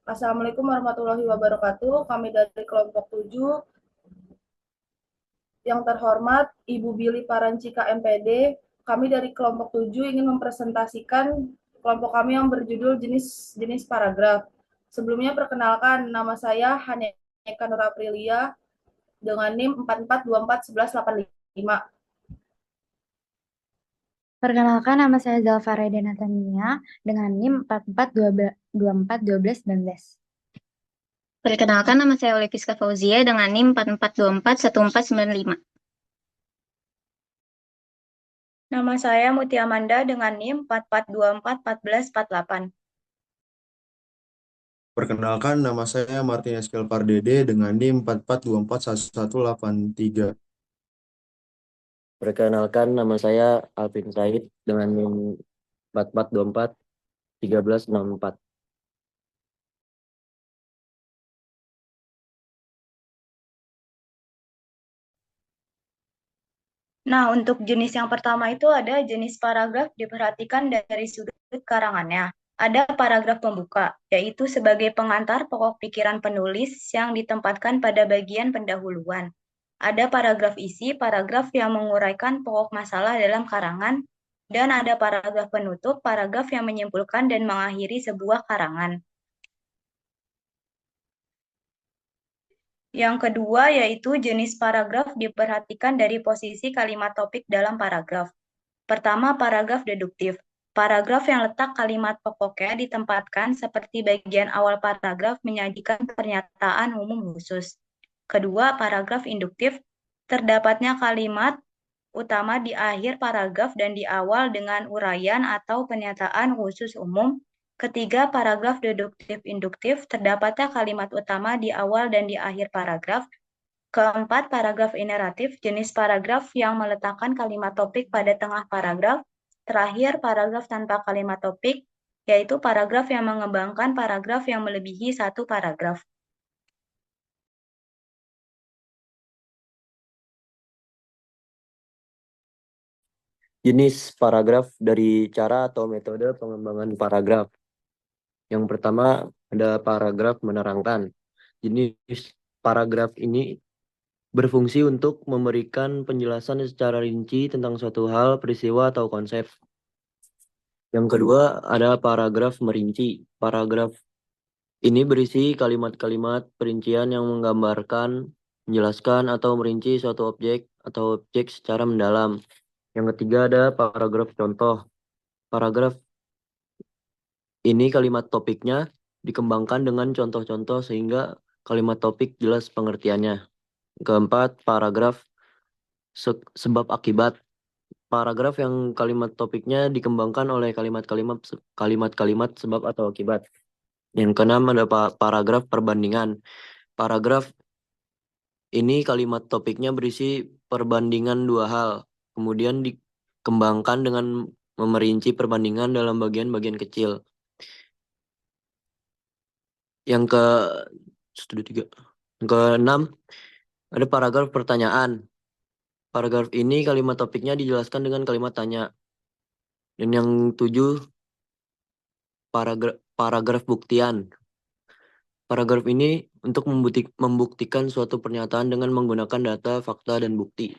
Assalamualaikum warahmatullahi wabarakatuh. Kami dari kelompok 7, yang terhormat Ibu Billy Parancika MPD. Kami dari kelompok 7 ingin mempresentasikan kelompok kami yang berjudul jenis paragraf. Sebelumnya perkenalkan, nama saya Haneka Nur Aprilia dengan NIM 44241185. Perkenalkan, nama saya Zalfa Reda Natania dengan NIM 44241219. Perkenalkan, nama saya Olivia Fauzia dengan NIM 44241495. Nama saya Mutia Amanda dengan NIM 44241448. Perkenalkan, nama saya Martinez Kelpardede dengan NIM 44241183. Perkenalkan, nama saya Alvin Said dengan NIM 44241364. Nah, untuk jenis yang pertama itu ada jenis paragraf diperhatikan dari sudut karangannya. Ada paragraf pembuka, yaitu sebagai pengantar pokok pikiran penulis yang ditempatkan pada bagian pendahuluan. Ada paragraf isi, paragraf yang menguraikan pokok masalah dalam karangan, dan ada paragraf penutup, paragraf yang menyimpulkan dan mengakhiri sebuah karangan. Yang kedua yaitu jenis paragraf diperhatikan dari posisi kalimat topik dalam paragraf. Pertama, paragraf deduktif. Paragraf yang letak kalimat pokoknya ditempatkan seperti bagian awal paragraf menyajikan pernyataan umum khusus. Kedua, paragraf induktif. Terdapatnya kalimat utama di akhir paragraf dan di awal dengan uraian atau pernyataan khusus umum. Ketiga, paragraf deduktif-induktif, terdapatnya kalimat utama di awal dan di akhir paragraf. Keempat, paragraf ineratif, jenis paragraf yang meletakkan kalimat topik pada tengah paragraf. Terakhir, paragraf tanpa kalimat topik, yaitu paragraf yang mengembangkan paragraf yang melebihi satu paragraf. Jenis paragraf dari cara atau metode pengembangan paragraf. Yang pertama ada paragraf menerangkan. Jenis paragraf ini berfungsi untuk memberikan penjelasan secara rinci tentang suatu hal, peristiwa, atau konsep. Yang kedua ada paragraf merinci. Paragraf ini berisi kalimat-kalimat perincian yang menggambarkan, menjelaskan, atau merinci suatu objek atau objek secara mendalam. Yang ketiga ada paragraf contoh. Paragraf ini kalimat topiknya dikembangkan dengan contoh-contoh sehingga kalimat topik jelas pengertiannya. Keempat, paragraf sebab akibat. Paragraf yang kalimat topiknya dikembangkan oleh kalimat-kalimat sebab atau akibat. Yang keenam ada paragraf perbandingan. Paragraf ini kalimat topiknya berisi perbandingan dua hal, kemudian dikembangkan dengan memerinci perbandingan dalam bagian-bagian kecil. Yang ke studi 3. Yang keenam ada paragraf pertanyaan. Paragraf ini kalimat topiknya dijelaskan dengan kalimat tanya. Dan yang 7 paragraf buktian. Paragraf ini untuk membuktikan suatu pernyataan dengan menggunakan data, fakta, dan bukti.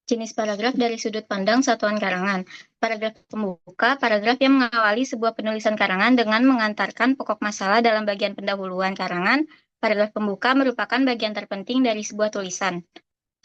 Jenis paragraf dari sudut pandang satuan karangan. Paragraf pembuka, paragraf yang mengawali sebuah penulisan karangan dengan mengantarkan pokok masalah dalam bagian pendahuluan karangan. Paragraf pembuka merupakan bagian terpenting dari sebuah tulisan.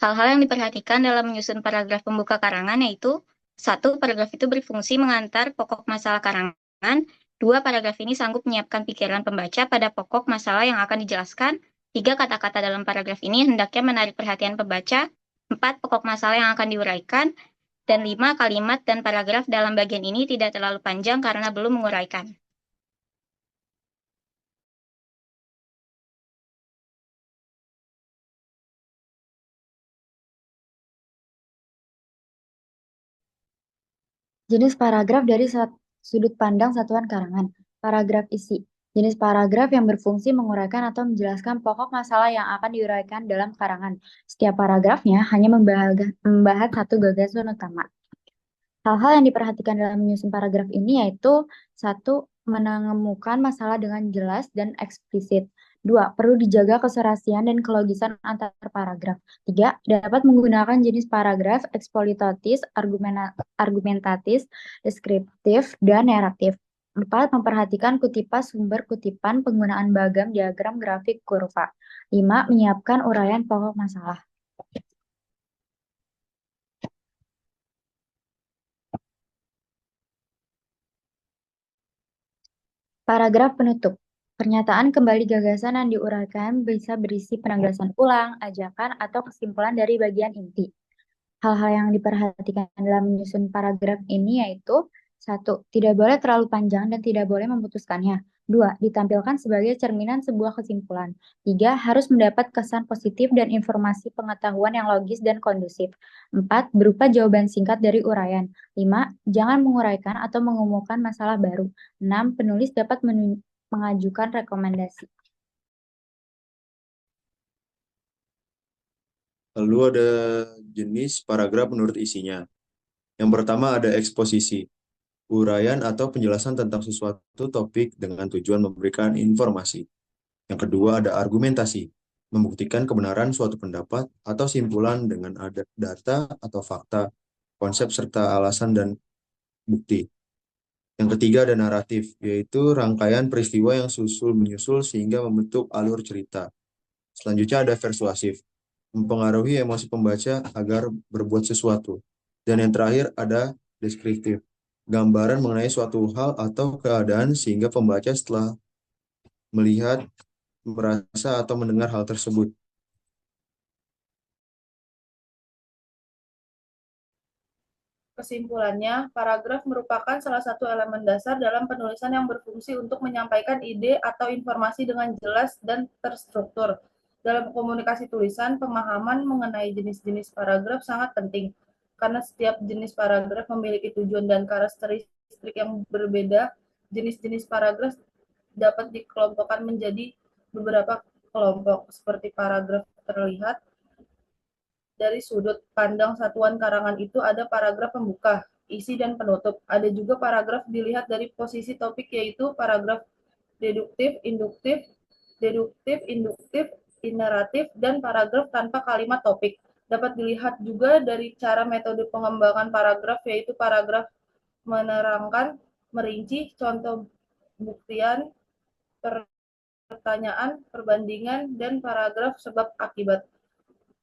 Hal-hal yang diperhatikan dalam menyusun paragraf pembuka karangan yaitu: 1. Paragraf itu berfungsi mengantar pokok masalah karangan. 2. Paragraf ini sanggup menyiapkan pikiran pembaca pada pokok masalah yang akan dijelaskan. 3. Kata-kata dalam paragraf ini hendaknya menarik perhatian pembaca. 4. Pokok masalah yang akan diuraikan. Dan 5. Kalimat dan paragraf dalam bagian ini tidak terlalu panjang karena belum menguraikan. Jenis paragraf dari sudut pandang satuan karangan. Paragraf isi. Jenis paragraf yang berfungsi menguraikan atau menjelaskan pokok masalah yang akan diuraikan dalam karangan. Setiap paragrafnya hanya membahas satu gagasan utama. Hal-hal yang diperhatikan dalam menyusun paragraf ini yaitu satu, menemukan masalah dengan jelas dan eksplisit. Dua, perlu dijaga keserasian dan kelogisan antar paragraf. Tiga, dapat menggunakan jenis paragraf eksploratoris, argumentatif, deskriptif, dan naratif. Empat, memperhatikan kutipan sumber kutipan, penggunaan bagam, diagram, grafik, kurva. Lima, menyiapkan uraian pokok masalah. Paragraf penutup. Pernyataan kembali gagasan yang diuraikan bisa berisi penegasan ulang, ajakan, atau kesimpulan dari bagian inti. Hal-hal yang diperhatikan dalam menyusun paragraf ini yaitu satu, tidak boleh terlalu panjang dan tidak boleh memutuskannya. Dua, ditampilkan sebagai cerminan sebuah kesimpulan. Tiga, harus mendapat kesan positif dan informasi pengetahuan yang logis dan kondusif. Empat, berupa jawaban singkat dari uraian. Lima, jangan menguraikan atau mengumumkan masalah baru. Enam, penulis dapat mengajukan rekomendasi. Lalu ada jenis paragraf menurut isinya. Yang pertama ada eksposisi, uraian atau penjelasan tentang sesuatu topik dengan tujuan memberikan informasi. Yang kedua ada argumentasi, membuktikan kebenaran suatu pendapat atau simpulan dengan ada data atau fakta, konsep serta alasan dan bukti. Yang ketiga ada naratif, yaitu rangkaian peristiwa yang susul-menyusul sehingga membentuk alur cerita. Selanjutnya ada persuasif, mempengaruhi emosi pembaca agar berbuat sesuatu. Dan yang terakhir ada deskriptif, gambaran mengenai suatu hal atau keadaan sehingga pembaca setelah melihat, merasa, atau mendengar hal tersebut. Kesimpulannya, paragraf merupakan salah satu elemen dasar dalam penulisan yang berfungsi untuk menyampaikan ide atau informasi dengan jelas dan terstruktur. Dalam komunikasi tulisan, pemahaman mengenai jenis-jenis paragraf sangat penting, karena setiap jenis paragraf memiliki tujuan dan karakteristik yang berbeda. Jenis-jenis paragraf dapat dikelompokkan menjadi beberapa kelompok, seperti paragraf terlihat. Dari sudut pandang satuan karangan itu ada paragraf pembuka, isi, dan penutup. Ada juga paragraf dilihat dari posisi topik, yaitu paragraf deduktif, induktif, naratif, dan paragraf tanpa kalimat topik. Dapat dilihat juga dari cara metode pengembangan paragraf, yaitu paragraf menerangkan, merinci, contoh buktian, pertanyaan, perbandingan, dan paragraf sebab akibat.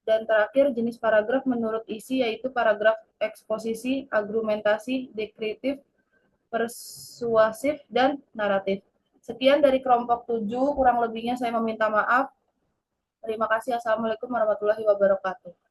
Dan terakhir, jenis paragraf menurut isi yaitu paragraf eksposisi, argumentasi, deskriptif, persuasif, dan naratif. Sekian dari kelompok 7, kurang lebihnya saya meminta maaf. Terima kasih. Assalamualaikum warahmatullahi wabarakatuh.